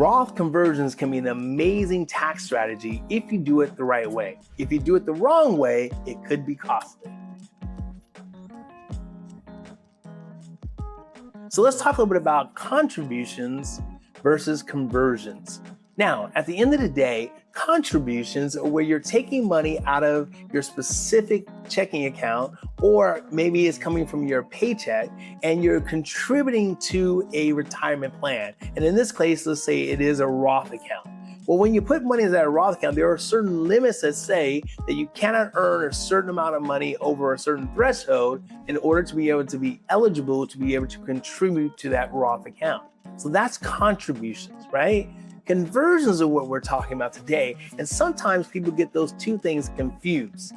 Roth conversions can be an amazing tax strategy if you do it the right way. If you do it the wrong way, it could be costly. So let's talk a little bit about contributions versus conversions. Now, at the end of the day, contributions are where you're taking money out of your specific checking account, or maybe it's coming from your paycheck, and you're contributing to a retirement plan. And in this case, let's say it is a Roth account. Well, when you put money in that Roth account, there are certain limits that say that you cannot earn a certain amount of money over a certain threshold in order to be able to be eligible to be able to contribute to that Roth account. So that's contributions, right? Conversions are what we're talking about today, and sometimes people get those two things confused.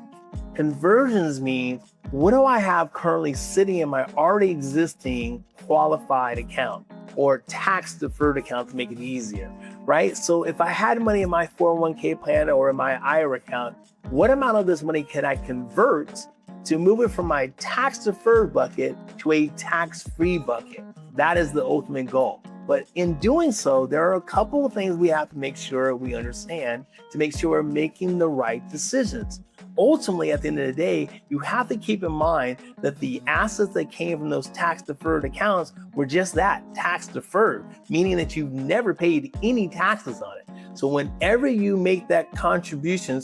Conversions mean, what do I have currently sitting in my already existing qualified account or tax deferred account to make it easier, right? So if I had money in my 401k plan or in my IRA account, what amount of this money can I convert to move it from my tax deferred bucket to a tax-free bucket? That is the ultimate goal. But in doing so, there are a couple of things we have to make sure we understand to make sure we're making the right decisions. Ultimately, at the end of the day, you have to keep in mind that the assets that came from those tax deferred accounts were just that, tax deferred, meaning that you've never paid any taxes on it. So whenever you make that contribution,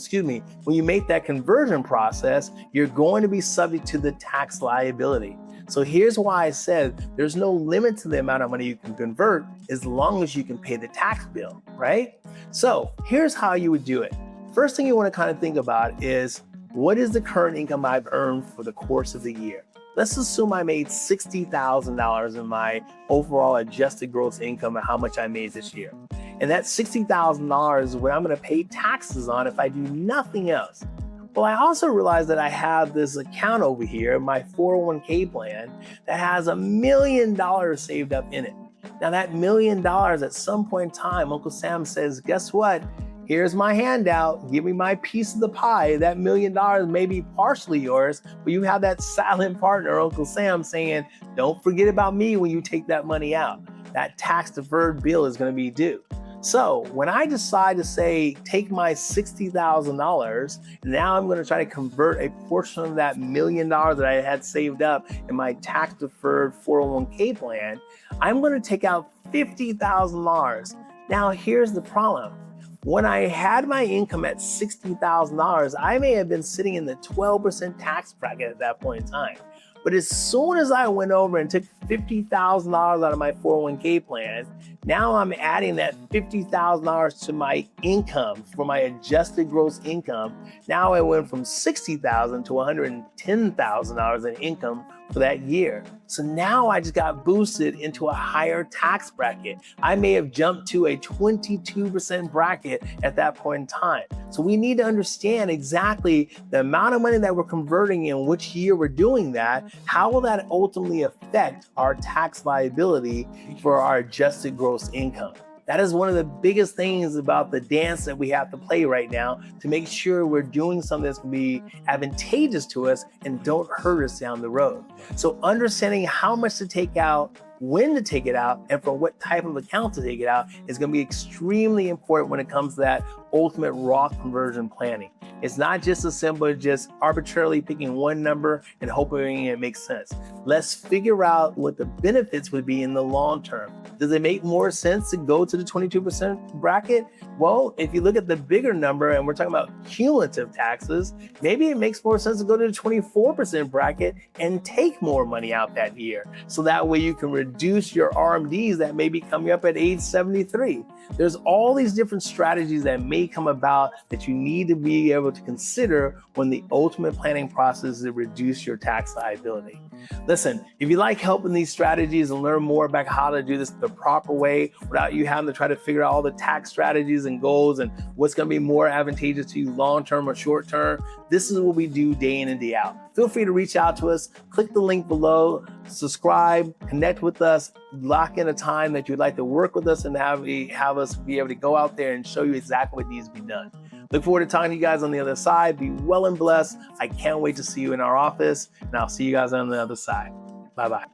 when you make that conversion process, you're going to be subject to the tax liability. So here's why I said there's no limit to the amount of money you can convert as long as you can pay the tax bill, right? So here's how you would do it. First thing you want to kind of think about is, what is the current income I've earned for the course of the year? Let's assume I made $60,000 in my overall adjusted gross income and how much I made this year. And that $60,000 is what I'm going to pay taxes on if I do nothing else. Well, I also realized that I have this account over here, my 401k plan, that has $1 million saved up in it. Now that $1 million, at some point in time, Uncle Sam says, guess what? Here's my handout. Give me my piece of the pie. That $1 million may be partially yours, but you have that silent partner, Uncle Sam, saying, don't forget about me when you take that money out. That tax deferred bill is going to be due. So when I decide to say, take my $60,000, now I'm going to try to convert a portion of that $1 million that I had saved up in my tax deferred 401k plan, I'm going to take out $50,000. Now here's the problem. When I had my income at $60,000, I may have been sitting in the 12% tax bracket at that point in time. But as soon as I went over and took $50,000 out of my 401k plan, now I'm adding that $50,000 to my income for my adjusted gross income. Now I went from $60,000 to $110,000 in income for that year. So now I just got boosted into a higher tax bracket. I may have jumped to a 22% bracket at that point in time. So we need to understand exactly the amount of money that we're converting in which year we're doing that. How will that ultimately affect our tax liability for our adjusted gross income? That is one of the biggest things about the dance that we have to play right now to make sure we're doing something that's going to be advantageous to us and don't hurt us down the road. So understanding how much to take out, when to take it out, and from what type of account to take it out is going to be extremely important when it comes to that ultimate Roth conversion planning. It's not just as simple as just arbitrarily picking one number and hoping it makes sense. Let's figure out what the benefits would be in the long term. Does it make more sense to go to the 22% bracket? Well, if you look at the bigger number and we're talking about cumulative taxes, maybe it makes more sense to go to the 24% bracket and take more money out that year. So that way you can reduce your RMDs that may be coming up at age 73. There's all these different strategies that may come about that you need to be able to consider when the ultimate planning process is to reduce your tax liability. Listen, if you like help in these strategies and learn more about how to do this the proper way without you having to try to figure out all the tax strategies and goals and what's going to be more advantageous to you long-term or short-term, this is what we do day in and day out. Feel free to reach out to us. Click the link below, subscribe, connect with us, lock in a time that you'd like to work with us and have us be able to go out there and show you exactly what needs to be done. Look forward to talking to you guys on the other side. Be well and blessed. I can't wait to see you in our office, and I'll see you guys on the other side. Bye-bye.